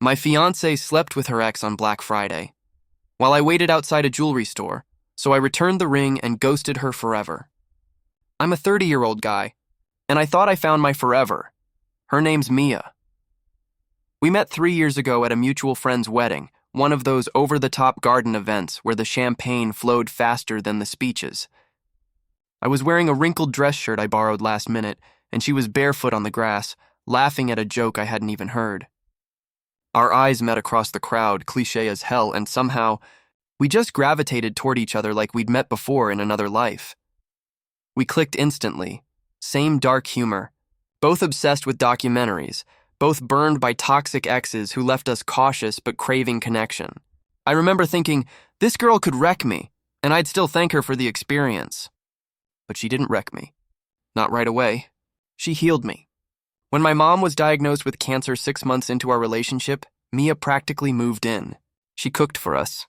My fiancée slept with her ex on Black Friday, while I waited outside a jewelry store, so I returned the ring and ghosted her forever. I'm a 30-year-old guy, and I thought I found my forever. Her name's Mia. We met 3 years ago at a mutual friend's wedding, one of those over-the-top garden events where the champagne flowed faster than the speeches. I was wearing a wrinkled dress shirt I borrowed last minute, and she was barefoot on the grass, laughing at a joke I hadn't even heard. Our eyes met across the crowd, cliché as hell, and somehow, we just gravitated toward each other like we'd met before in another life. We clicked instantly. Same dark humor. Both obsessed with documentaries. Both burned by toxic exes who left us cautious but craving connection. I remember thinking, this girl could wreck me, and I'd still thank her for the experience. But she didn't wreck me. Not right away. She healed me. When my mom was diagnosed with cancer 6 months into our relationship, Mia practically moved in. She cooked for us.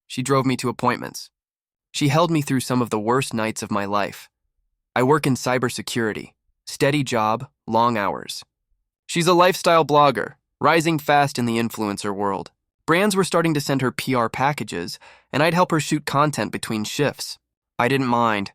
She drove me to appointments. She held me through some of the worst nights of my life. I work in cybersecurity. Steady job, long hours. She's a lifestyle blogger, rising fast in the influencer world. Brands were starting to send her PR packages, and I'd help her shoot content between shifts. I didn't mind.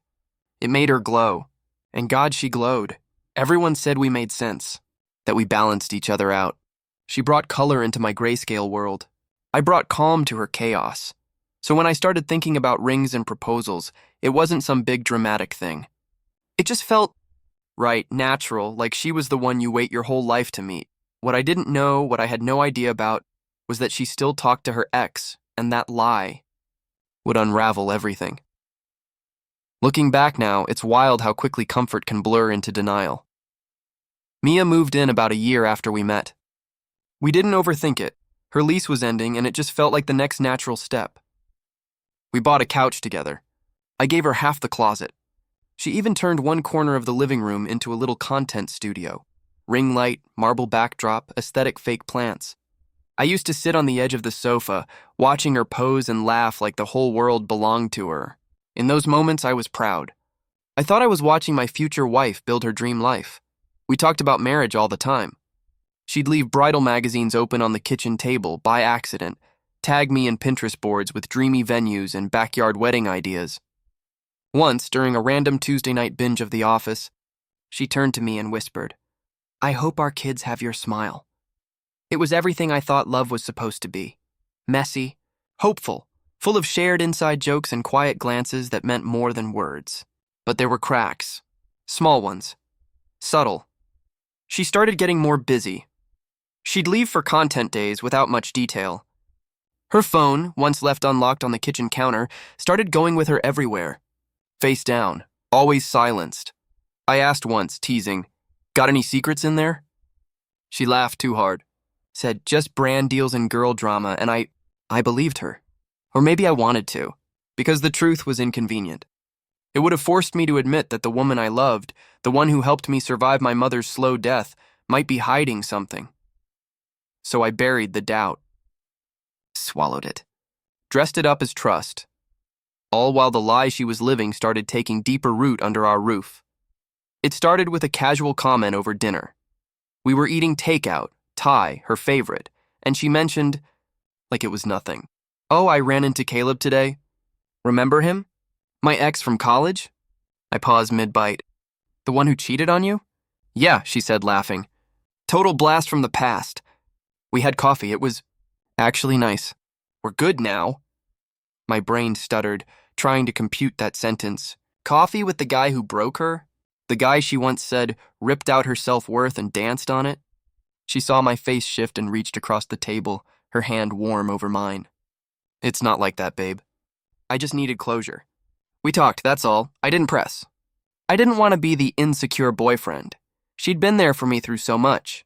It made her glow. And God, she glowed. Everyone said we made sense, that we balanced each other out. She brought color into my grayscale world. I brought calm to her chaos. So when I started thinking about rings and proposals, it wasn't some big dramatic thing. It just felt right, natural, like she was the one you wait your whole life to meet. What I didn't know, what I had no idea about, was that she still talked to her ex, and that lie would unravel everything. Looking back now, it's wild how quickly comfort can blur into denial. Mia moved in about a year after we met. We didn't overthink it. Her lease was ending, and it just felt like the next natural step. We bought a couch together. I gave her half the closet. She even turned one corner of the living room into a little content studio. Ring light, marble backdrop, aesthetic fake plants. I used to sit on the edge of the sofa, watching her pose and laugh like the whole world belonged to her. In those moments, I was proud. I thought I was watching my future wife build her dream life. We talked about marriage all the time. She'd leave bridal magazines open on the kitchen table by accident, tag me in Pinterest boards with dreamy venues and backyard wedding ideas. Once, during a random Tuesday night binge of The Office, she turned to me and whispered, "I hope our kids have your smile." It was everything I thought love was supposed to be. Messy, hopeful, full of shared inside jokes and quiet glances that meant more than words. But there were cracks. Small ones. Subtle. She started getting more busy. She'd leave for content days without much detail. Her phone, once left unlocked on the kitchen counter, started going with her everywhere. Face down, always silenced. I asked once, teasing, "Got any secrets in there?" She laughed too hard. Said, "Just brand deals and girl drama," and I believed her. Or maybe I wanted to, because the truth was inconvenient. It would have forced me to admit that the woman I loved, the one who helped me survive my mother's slow death, might be hiding something. So I buried the doubt. Swallowed it. Dressed it up as trust. All while the lie she was living started taking deeper root under our roof. It started with a casual comment over dinner. We were eating takeout, Thai, her favorite, and she mentioned, like it was nothing, "Oh, I ran into Caleb today. Remember him? My ex from college?" I paused mid-bite. "The one who cheated on you?" "Yeah," she said, laughing. "Total blast from the past. We had coffee. It was actually nice. We're good now." My brain stuttered, trying to compute that sentence. Coffee with the guy who broke her? The guy she once said ripped out her self-worth and danced on it? She saw my face shift and reached across the table, her hand warm over mine. "It's not like that, babe. I just needed closure. We talked, that's all. I didn't press. I didn't want to be the insecure boyfriend. She'd been there for me through so much.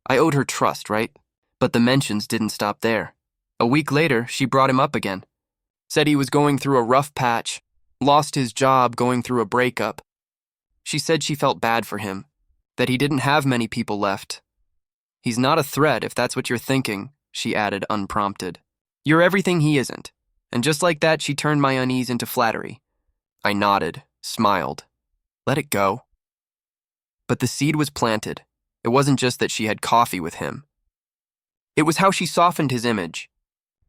I owed her trust, right? But the mentions didn't stop there. A week later, she brought him up again. Said he was going through a rough patch, lost his job going through a breakup. She said she felt bad for him, that he didn't have many people left. "He's not a threat if that's what you're thinking," she added unprompted. "You're everything he isn't." And just like that, she turned my unease into flattery. I nodded, smiled. Let it go. But the seed was planted. It wasn't just that she had coffee with him. It was how she softened his image,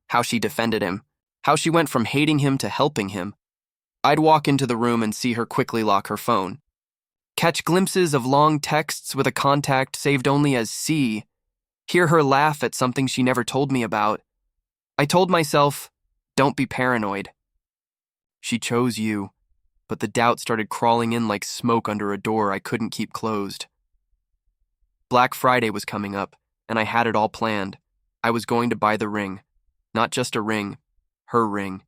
how she defended him, how she went from hating him to helping him. I'd walk into the room and see her quickly lock her phone, catch glimpses of long texts with a contact saved only as C, hear her laugh at something she never told me about. I told myself, don't be paranoid. She chose you, but the doubt started crawling in like smoke under a door I couldn't keep closed. Black Friday was coming up, and I had it all planned. I was going to buy the ring. Not just a ring, her ring.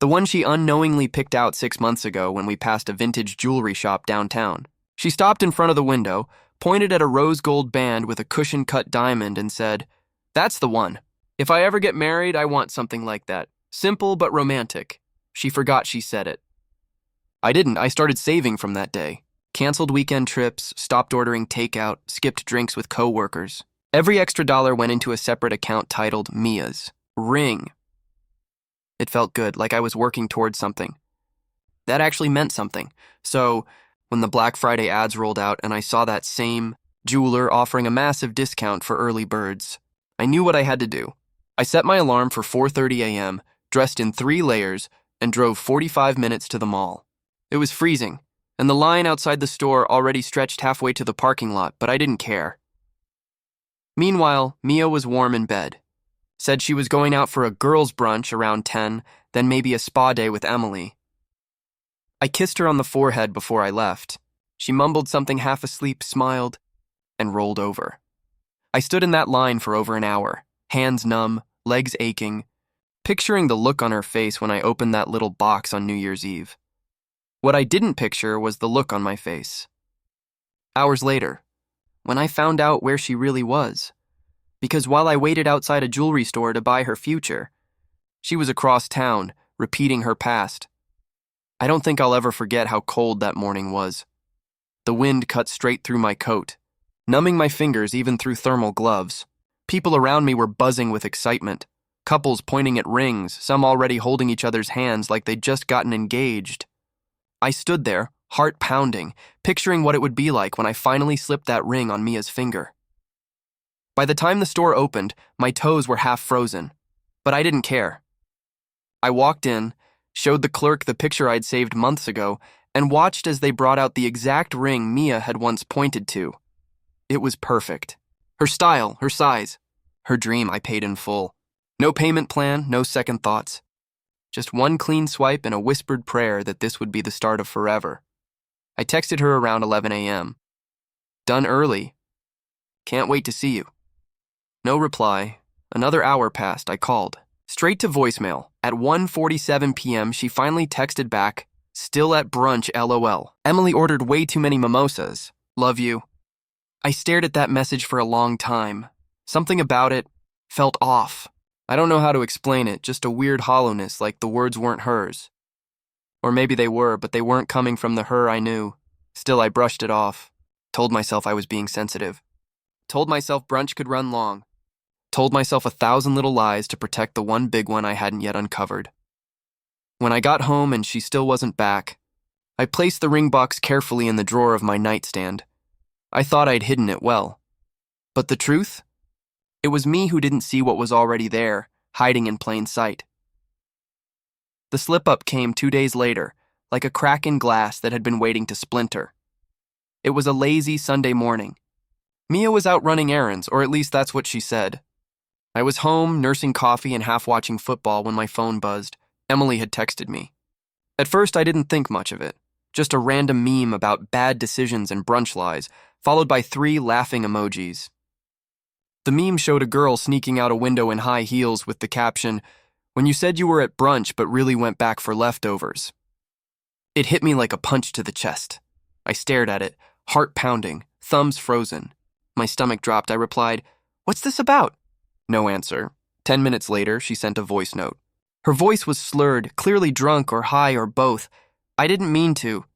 The one she unknowingly picked out 6 months ago when we passed a vintage jewelry shop downtown. She stopped in front of the window, pointed at a rose gold band with a cushion-cut diamond and said, "That's the one. If I ever get married, I want something like that. Simple but romantic." She forgot she said it. I didn't. I started saving from that day. Canceled weekend trips, stopped ordering takeout, skipped drinks with coworkers. Every extra dollar went into a separate account titled Mia's Ring. It felt good, like I was working towards something. That actually meant something. So, when the Black Friday ads rolled out and I saw that same jeweler offering a massive discount for early birds, I knew what I had to do. I set my alarm for 4:30 a.m., dressed in 3 layers, and drove 45 minutes to the mall. It was freezing, and the line outside the store already stretched halfway to the parking lot, but I didn't care. Meanwhile, Mia was warm in bed. Said she was going out for a girls' brunch around 10, then maybe a spa day with Emily. I kissed her on the forehead before I left. She mumbled something half asleep, smiled, and rolled over. I stood in that line for over an hour, hands numb, legs aching, picturing the look on her face when I opened that little box on New Year's Eve. What I didn't picture was the look on my face. Hours later, when I found out where she really was, because while I waited outside a jewelry store to buy her future, she was across town, repeating her past. I don't think I'll ever forget how cold that morning was. The wind cut straight through my coat, numbing my fingers even through thermal gloves. People around me were buzzing with excitement, couples pointing at rings, some already holding each other's hands like they'd just gotten engaged. I stood there, heart pounding, picturing what it would be like when I finally slipped that ring on Mia's finger. By the time the store opened, my toes were half frozen, but I didn't care. I walked in, showed the clerk the picture I'd saved months ago, and watched as they brought out the exact ring Mia had once pointed to. It was perfect. Her style, her size, her dream I paid in full. No payment plan, no second thoughts. Just one clean swipe and a whispered prayer that this would be the start of forever. I texted her around 11 a.m. Done early. Can't wait to see you. No reply. Another hour passed. I called. Straight to voicemail. At 1:47 p.m., she finally texted back, "Still at brunch, LOL. Emily ordered way too many mimosas. Love you." I stared at that message for a long time. Something about it felt off. I don't know how to explain it, just a weird hollowness, like the words weren't hers. Or maybe they were, but they weren't coming from the her I knew. Still, I brushed it off. Told myself I was being sensitive. Told myself brunch could run long. Told myself 1,000 little lies to protect the one big one I hadn't yet uncovered. When I got home and she still wasn't back, I placed the ring box carefully in the drawer of my nightstand. I thought I'd hidden it well. But the truth? It was me who didn't see what was already there, hiding in plain sight. The slip-up came 2 days later, like a crack in glass that had been waiting to splinter. It was a lazy Sunday morning. Mia was out running errands, or at least that's what she said. I was home, nursing coffee and half watching football when my phone buzzed. Emily had texted me. At first, I didn't think much of it. Just a random meme about bad decisions and brunch lies, followed by 3 laughing emojis. The meme showed a girl sneaking out a window in high heels with the caption, "When you said you were at brunch but really went back for leftovers." It hit me like a punch to the chest. I stared at it, heart pounding, thumbs frozen. My stomach dropped. I replied, "What's this about?" No answer. 10 minutes later, she sent a voice note. Her voice was slurred, clearly drunk or high or both. I didn't mean to.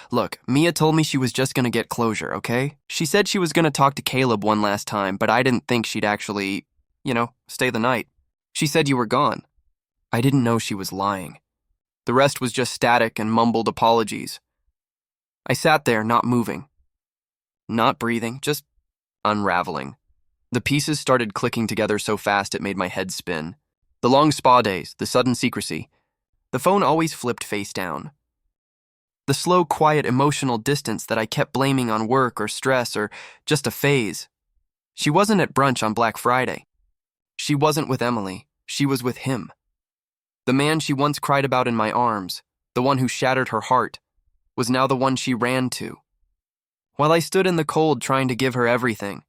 Look, Mia told me she was just gonna get closure, okay? She said she was gonna talk to Caleb one last time, but I didn't think she'd actually, stay the night. She said you were gone. I didn't know she was lying. The rest was just static and mumbled apologies. I sat there, not moving. Not breathing, just unraveling. The pieces started clicking together so fast it made my head spin. The long spa days, the sudden secrecy. The phone always flipped face down. The slow, quiet, emotional distance that I kept blaming on work or stress or just a phase. She wasn't at brunch on Black Friday. She wasn't with Emily. She was with him. The man she once cried about in my arms, the one who shattered her heart, was now the one she ran to. While I stood in the cold trying to give her everything,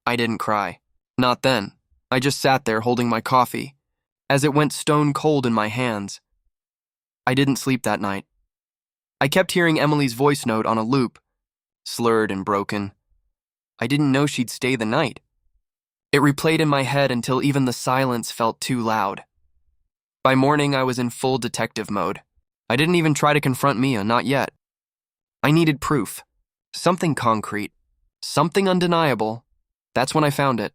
I didn't cry. Not then. I just sat there holding my coffee, as it went stone cold in my hands. I didn't sleep that night. I kept hearing Emily's voice note on a loop, slurred and broken. I didn't know she'd stay the night. It replayed in my head until even the silence felt too loud. By morning, I was in full detective mode. I didn't even try to confront Mia, not yet. I needed proof. Something concrete. Something undeniable. That's when I found it.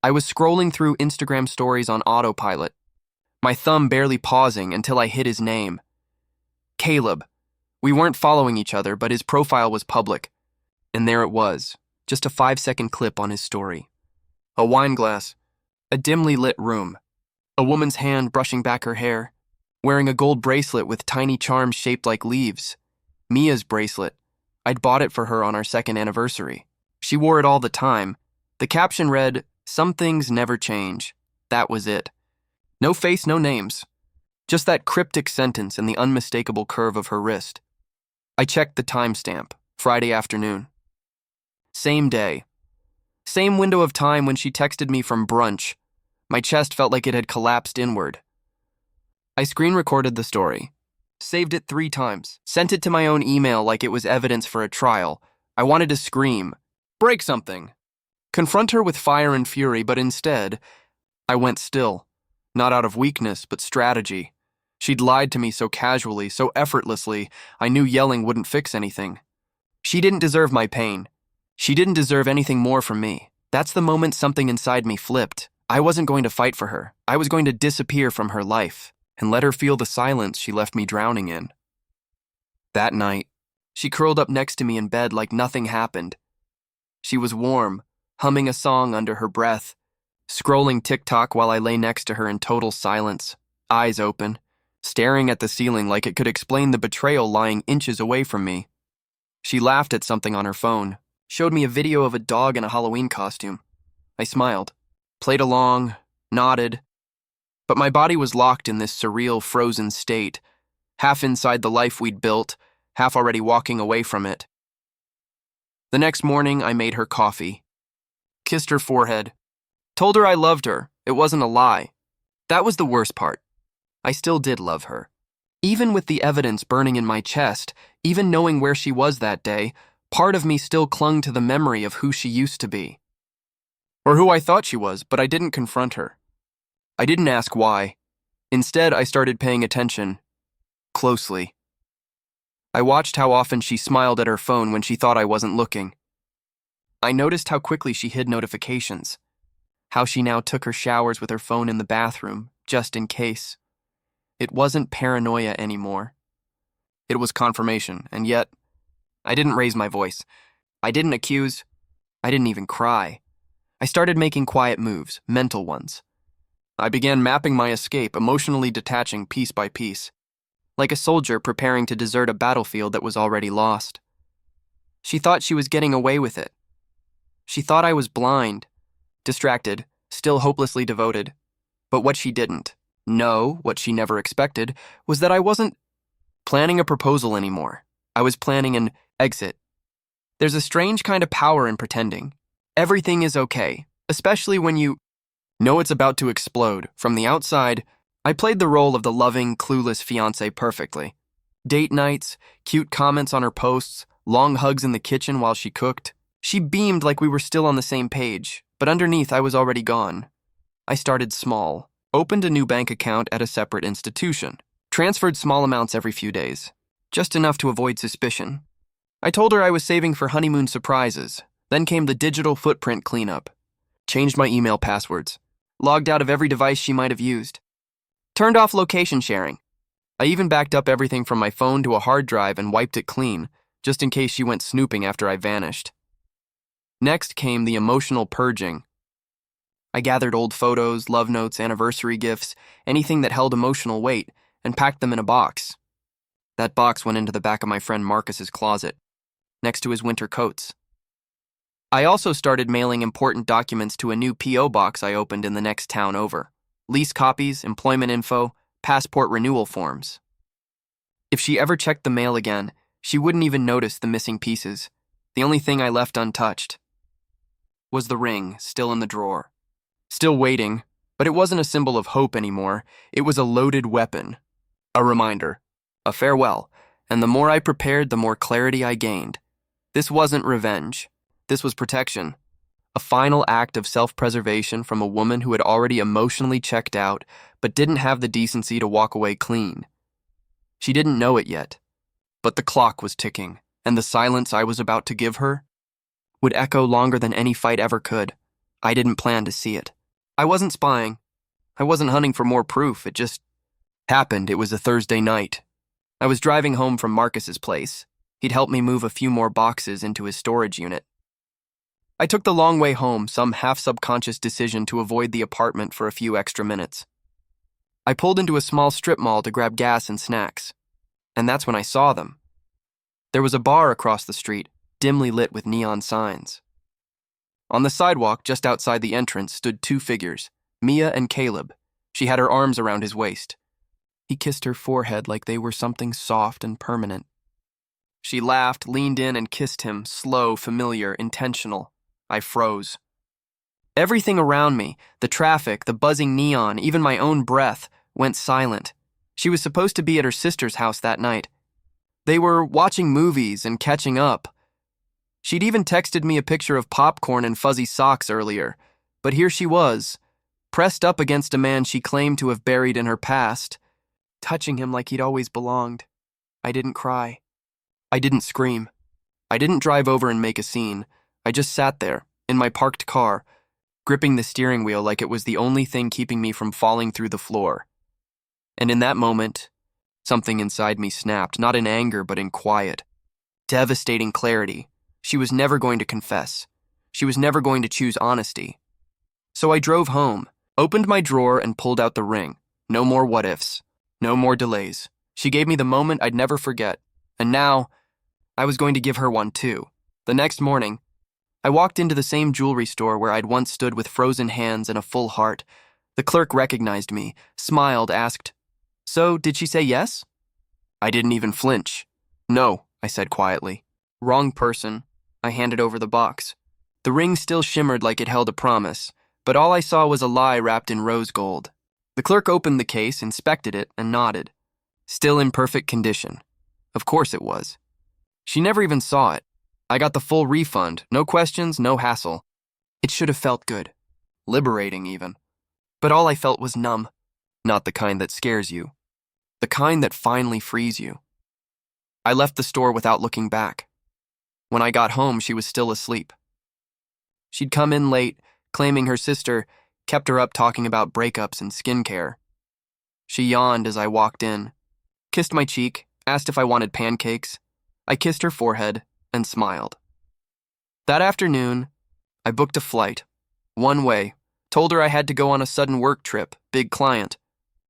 I was scrolling through Instagram stories on autopilot, my thumb barely pausing until I hit his name. Caleb. We weren't following each other, but his profile was public. And there it was, just a 5-second clip on his story. A wine glass, a dimly lit room, a woman's hand brushing back her hair, wearing a gold bracelet with tiny charms shaped like leaves. Mia's bracelet. I'd bought it for her on our second anniversary. She wore it all the time. The caption read, "Some things never change." That was it. No face, no names. Just that cryptic sentence and the unmistakable curve of her wrist. I checked the timestamp, Friday afternoon. Same day. Same window of time when she texted me from brunch. My chest felt like it had collapsed inward. I screen recorded the story. Saved it 3 times. Sent it to my own email like it was evidence for a trial. I wanted to scream. Break something. Confront her with fire and fury, but instead, I went still. Not out of weakness, but strategy. She'd lied to me so casually, so effortlessly, I knew yelling wouldn't fix anything. She didn't deserve my pain. She didn't deserve anything more from me. That's the moment something inside me flipped. I wasn't going to fight for her. I was going to disappear from her life and let her feel the silence she left me drowning in. That night, she curled up next to me in bed like nothing happened. She was warm, humming a song under her breath, scrolling TikTok while I lay next to her in total silence, eyes open, staring at the ceiling like it could explain the betrayal lying inches away from me. She laughed at something on her phone, showed me a video of a dog in a Halloween costume. I smiled, played along, nodded, but my body was locked in this surreal, frozen state, half inside the life we'd built, half already walking away from it. The next morning, I made her coffee, kissed her forehead, told her I loved her. It wasn't a lie. That was the worst part. I still did love her. Even with the evidence burning in my chest, even knowing where she was that day, part of me still clung to the memory of who she used to be. Or who I thought she was, but I didn't confront her. I didn't ask why. Instead, I started paying attention. Closely. I watched how often she smiled at her phone when she thought I wasn't looking. I noticed how quickly she hid notifications. How she now took her showers with her phone in the bathroom, just in case. It wasn't paranoia anymore. It was confirmation, and yet, I didn't raise my voice. I didn't accuse. I didn't even cry. I started making quiet moves, mental ones. I began mapping my escape, emotionally detaching piece by piece, like a soldier preparing to desert a battlefield that was already lost. She thought she was getting away with it. She thought I was blind, distracted, still hopelessly devoted. But what she didn't know, what she never expected, was that I wasn't planning a proposal anymore. I was planning an exit. There's a strange kind of power in pretending. Everything is okay, especially when you know it's about to explode. From the outside, I played the role of the loving, clueless fiancé perfectly. Date nights, cute comments on her posts, long hugs in the kitchen while she cooked. She beamed like we were still on the same page, but underneath I was already gone. I started small, opened a new bank account at a separate institution, transferred small amounts every few days, just enough to avoid suspicion. I told her I was saving for honeymoon surprises. Then came the digital footprint cleanup. Changed my email passwords. Logged out of every device she might have used. Turned off location sharing. I even backed up everything from my phone to a hard drive and wiped it clean, just in case she went snooping after I vanished. Next came the emotional purging. I gathered old photos, love notes, anniversary gifts, anything that held emotional weight, and packed them in a box. That box went into the back of my friend Marcus's closet, next to his winter coats. I also started mailing important documents to a new P.O. box I opened in the next town over. Lease copies, employment info, passport renewal forms. If she ever checked the mail again, she wouldn't even notice the missing pieces. The only thing I left untouched was the ring, still in the drawer. Still waiting, but it wasn't a symbol of hope anymore. It was a loaded weapon. A reminder. A farewell. And the more I prepared, the more clarity I gained. This wasn't revenge. This was protection. A final act of self-preservation from a woman who had already emotionally checked out, but didn't have the decency to walk away clean. She didn't know it yet, but the clock was ticking, and the silence I was about to give her would echo longer than any fight ever could. I didn't plan to see it. I wasn't spying. I wasn't hunting for more proof. It just happened. It was a Thursday night. I was driving home from Marcus's place. He'd helped me move a few more boxes into his storage unit. I took the long way home, some half-subconscious decision to avoid the apartment for a few extra minutes. I pulled into a small strip mall to grab gas and snacks, and that's when I saw them. There was a bar across the street, dimly lit with neon signs. On the sidewalk just outside the entrance stood two figures, Mia and Caleb. She had her arms around his waist. He kissed her forehead like they were something soft and permanent. She laughed, leaned in, and kissed him, slow, familiar, intentional. I froze. Everything around me, the traffic, the buzzing neon, even my own breath, went silent. She was supposed to be at her sister's house that night. They were watching movies and catching up. She'd even texted me a picture of popcorn and fuzzy socks earlier, but here she was, pressed up against a man she claimed to have buried in her past, touching him like he'd always belonged. I didn't cry. I didn't scream. I didn't drive over and make a scene. I just sat there, in my parked car, gripping the steering wheel like it was the only thing keeping me from falling through the floor. And in that moment, something inside me snapped, not in anger but in quiet, devastating clarity. She was never going to confess. She was never going to choose honesty. So I drove home, opened my drawer, and pulled out the ring. No more what-ifs. No more delays. She gave me the moment I'd never forget. And now, I was going to give her one too. The next morning, I walked into the same jewelry store where I'd once stood with frozen hands and a full heart. The clerk recognized me, smiled, asked, "So, did she say yes?" I didn't even flinch. "No," I said quietly. "Wrong person." I handed over the box. The ring still shimmered like it held a promise, but all I saw was a lie wrapped in rose gold. The clerk opened the case, inspected it, and nodded. Still in perfect condition. Of course it was. She never even saw it. I got the full refund, no questions, no hassle. It should have felt good. Liberating, even. But all I felt was numb. Not the kind that scares you. The kind that finally frees you. I left the store without looking back. When I got home, she was still asleep. She'd come in late, claiming her sister kept her up talking about breakups and skincare. She yawned as I walked in, kissed my cheek, asked if I wanted pancakes. I kissed her forehead and smiled. That afternoon, I booked a flight, one way, told her I had to go on a sudden work trip, big client.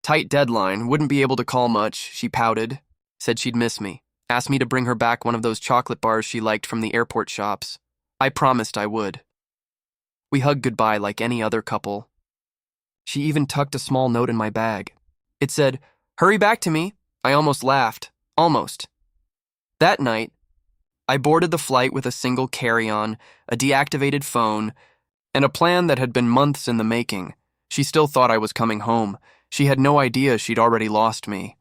Tight deadline, wouldn't be able to call much. She pouted, said she'd miss me, asked me to bring her back one of those chocolate bars she liked from the airport shops. I promised I would. We hugged goodbye like any other couple. She even tucked a small note in my bag. It said, "Hurry back to me." I almost laughed. Almost. That night, I boarded the flight with a single carry-on, a deactivated phone, and a plan that had been months in the making. She still thought I was coming home. She had no idea she'd already lost me.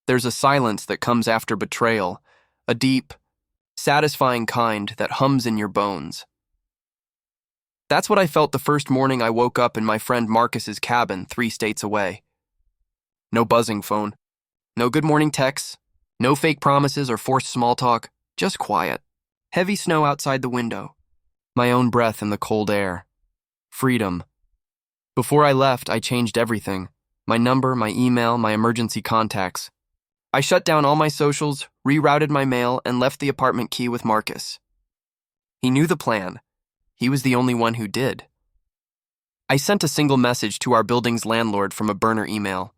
There's a silence that comes after betrayal, a deep, satisfying kind that hums in your bones. That's what I felt the first morning I woke up in my friend Marcus's cabin 3 states away. No buzzing phone, no good morning texts, no fake promises or forced small talk, just quiet. Heavy snow outside the window, my own breath in the cold air. Freedom. Before I left, I changed everything. My number, my email, my emergency contacts. I shut down all my socials, rerouted my mail, and left the apartment key with Marcus. He knew the plan. He was the only one who did. I sent a single message to our building's landlord from a burner email.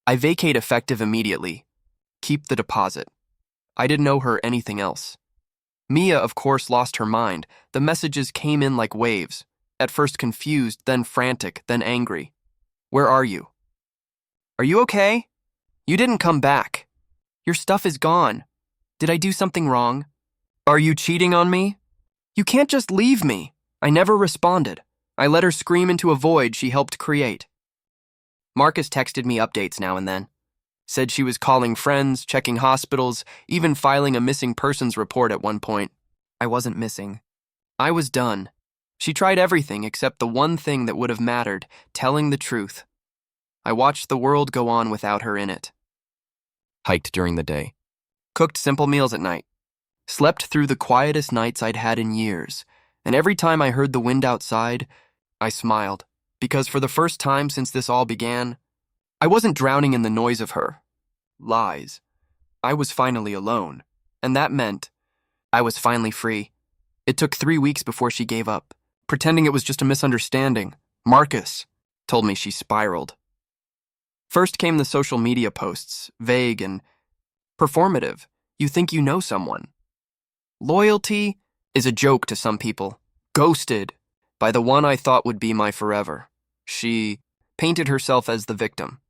I vacate effective immediately. Keep the deposit. I didn't owe her anything else. Mia, of course, lost her mind. The messages came in like waves. At first confused, then frantic, then angry. Where are you? Are you okay? You didn't come back. Your stuff is gone. Did I do something wrong? Are you cheating on me? You can't just leave me. I never responded. I let her scream into a void she helped create. Marcus texted me updates now and then. Said she was calling friends, checking hospitals, even filing a missing persons report at one point. I wasn't missing. I was done. She tried everything except the one thing that would have mattered, telling the truth. I watched the world go on without her in it. Hiked during the day. Cooked simple meals at night. Slept through the quietest nights I'd had in years, and every time I heard the wind outside, I smiled, because for the first time since this all began, I wasn't drowning in the noise of her lies. I was finally alone, and that meant I was finally free. It took 3 weeks before she gave up, pretending it was just a misunderstanding. Marcus told me she spiraled. First came the social media posts, vague and performative. You think you know someone. Loyalty is a joke to some people. Ghosted by the one I thought would be my forever. She painted herself as the victim.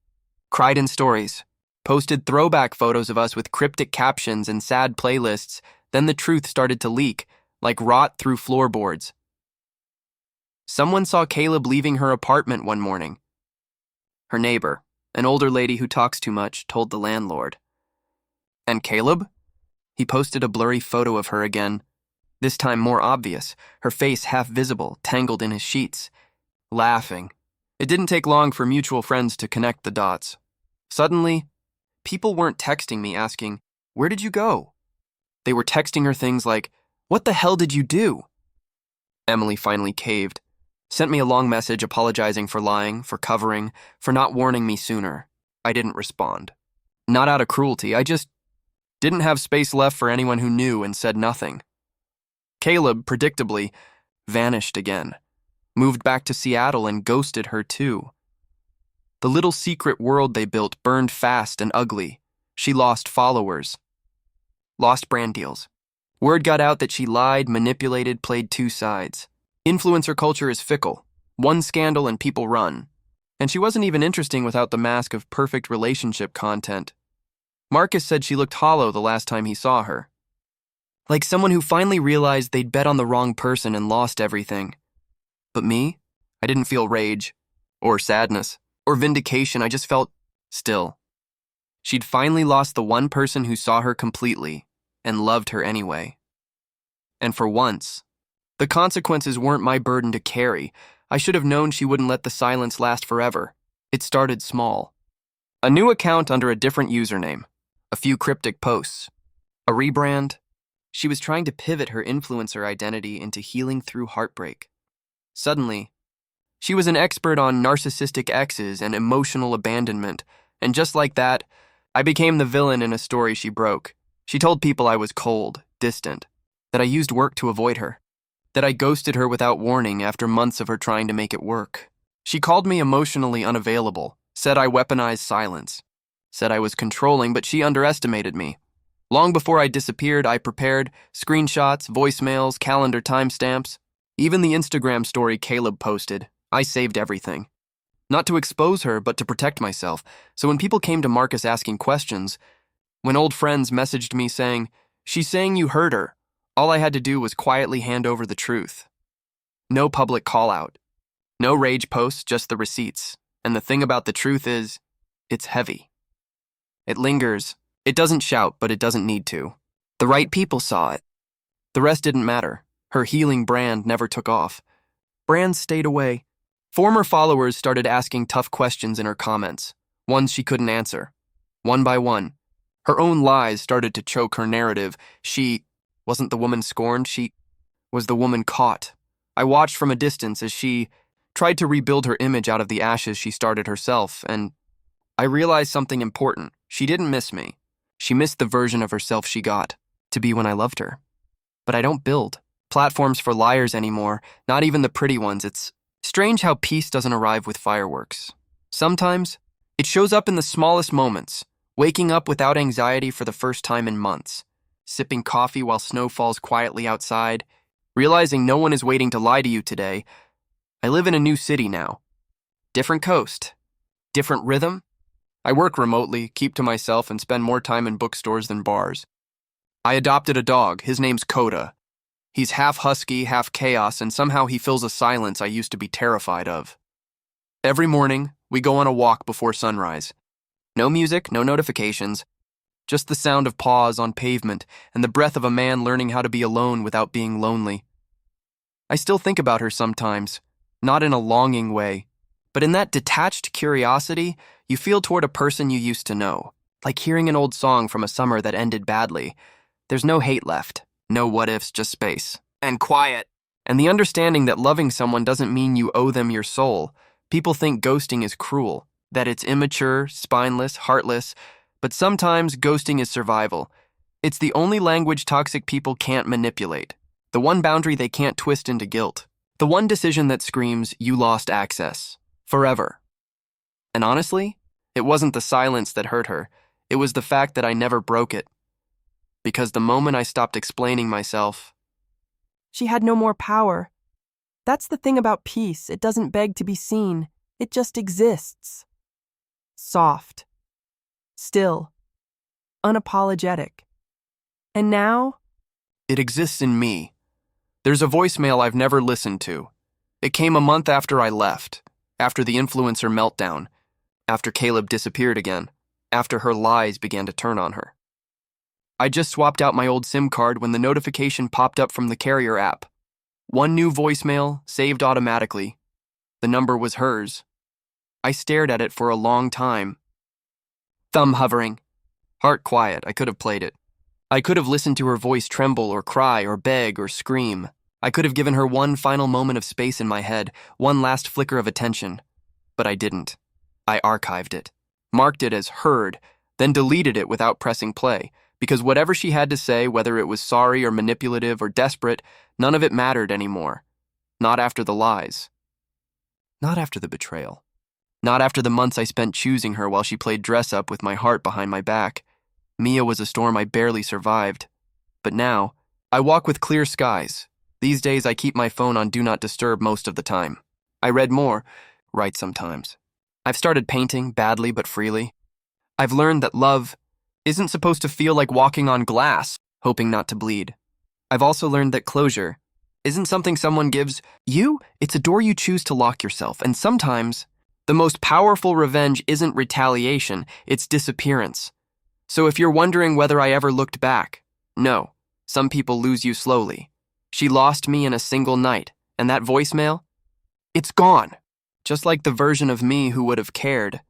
Cried in stories. Posted throwback photos of us with cryptic captions and sad playlists. Then the truth started to leak, like rot through floorboards. Someone saw Caleb leaving her apartment one morning. Her neighbor, an older lady who talks too much, told the landlord. And Caleb? He posted a blurry photo of her again, this time more obvious, her face half visible, tangled in his sheets. Laughing. It didn't take long for mutual friends to connect the dots. Suddenly, people weren't texting me asking, "Where did you go?" They were texting her things like, "What the hell did you do?" Emily finally caved. Sent me a long message apologizing for lying, for covering, for not warning me sooner. I didn't respond. Not out of cruelty, I just didn't have space left for anyone who knew and said nothing. Caleb, predictably, vanished again. Moved back to Seattle and ghosted her too. The little secret world they built burned fast and ugly. She lost followers. Lost brand deals. Word got out that she lied, manipulated, played two sides. Influencer culture is fickle. One scandal and people run. And she wasn't even interesting without the mask of perfect relationship content. Marcus said she looked hollow the last time he saw her. Like someone who finally realized they'd bet on the wrong person and lost everything. But me? I didn't feel rage, or sadness, or vindication. I just felt still. She'd finally lost the one person who saw her completely and loved her anyway. And for once, the consequences weren't my burden to carry. I should have known she wouldn't let the silence last forever. It started small. A new account under a different username. A few cryptic posts. A rebrand. She was trying to pivot her influencer identity into healing through heartbreak. Suddenly, she was an expert on narcissistic exes and emotional abandonment, and just like that, I became the villain in a story she broke. She told people I was cold, distant, that I used work to avoid her, that I ghosted her without warning after months of her trying to make it work. She called me emotionally unavailable, said I weaponized silence, said I was controlling, but she underestimated me. Long before I disappeared, I prepared screenshots, voicemails, calendar timestamps. Even the Instagram story Caleb posted, I saved everything. Not to expose her, but to protect myself. So when people came to Marcus asking questions, when old friends messaged me saying, "She's saying you hurt her," all I had to do was quietly hand over the truth. No public call-out. No rage posts, just the receipts. And the thing about the truth is, it's heavy. It lingers. It doesn't shout, but it doesn't need to. The right people saw it. The rest didn't matter. Her healing brand never took off. Brands stayed away. Former followers started asking tough questions in her comments, ones she couldn't answer. One by one, her own lies started to choke her narrative. She wasn't the woman scorned, she was the woman caught. I watched from a distance as she tried to rebuild her image out of the ashes she started herself, and I realized something important. She didn't miss me. She missed the version of herself she got to be when I loved her. But I don't build. platforms for liars anymore, not even the pretty ones. It's strange how peace doesn't arrive with fireworks. Sometimes, it shows up in the smallest moments, waking up without anxiety for the first time in months, sipping coffee while snow falls quietly outside, realizing no one is waiting to lie to you today. I live in a new city now. Different coast, different rhythm. I work remotely, keep to myself, and spend more time in bookstores than bars. I adopted a dog. His name's Coda. He's half husky, half chaos, and somehow he fills a silence I used to be terrified of. Every morning, we go on a walk before sunrise. No music, no notifications, just the sound of paws on pavement and the breath of a man learning how to be alone without being lonely. I still think about her sometimes, not in a longing way, but in that detached curiosity you feel toward a person you used to know, like hearing an old song from a summer that ended badly. There's no hate left, no what-ifs, just space. And quiet. And the understanding that loving someone doesn't mean you owe them your soul. People think ghosting is cruel, that it's immature, spineless, heartless, but sometimes ghosting is survival. It's the only language toxic people can't manipulate, the one boundary they can't twist into guilt, the one decision that screams, you lost access, forever. And honestly, it wasn't the silence that hurt her, it was the fact that I never broke it. Because the moment I stopped explaining myself, she had no more power. That's the thing about peace, it doesn't beg to be seen, it just exists. Soft. Still. Unapologetic. And now? It exists in me. There's a voicemail I've never listened to. It came a month after I left, after the influencer meltdown, after Caleb disappeared again, after her lies began to turn on her. I just swapped out my old SIM card when the notification popped up from the carrier app. One new voicemail, saved automatically. The number was hers. I stared at it for a long time. Thumb hovering. Heart quiet, I could have played it. I could have listened to her voice tremble or cry or beg or scream. I could have given her one final moment of space in my head, one last flicker of attention. But I didn't. I archived it, marked it as heard, then deleted it without pressing play, because whatever she had to say, whether it was sorry or manipulative or desperate, none of it mattered anymore. Not after the lies. Not after the betrayal. Not after the months I spent choosing her while she played dress-up with my heart behind my back. Mia was a storm I barely survived. But now, I walk with clear skies. These days I keep my phone on Do Not Disturb most of the time. I read more, write sometimes. I've started painting, badly but freely. I've learned that love isn't supposed to feel like walking on glass, hoping not to bleed. I've also learned that closure isn't something someone gives you, it's a door you choose to lock yourself, and sometimes the most powerful revenge isn't retaliation, it's disappearance. So if you're wondering whether I ever looked back, no, some people lose you slowly. She lost me in a single night, and that voicemail? It's gone. Just like the version of me who would have cared.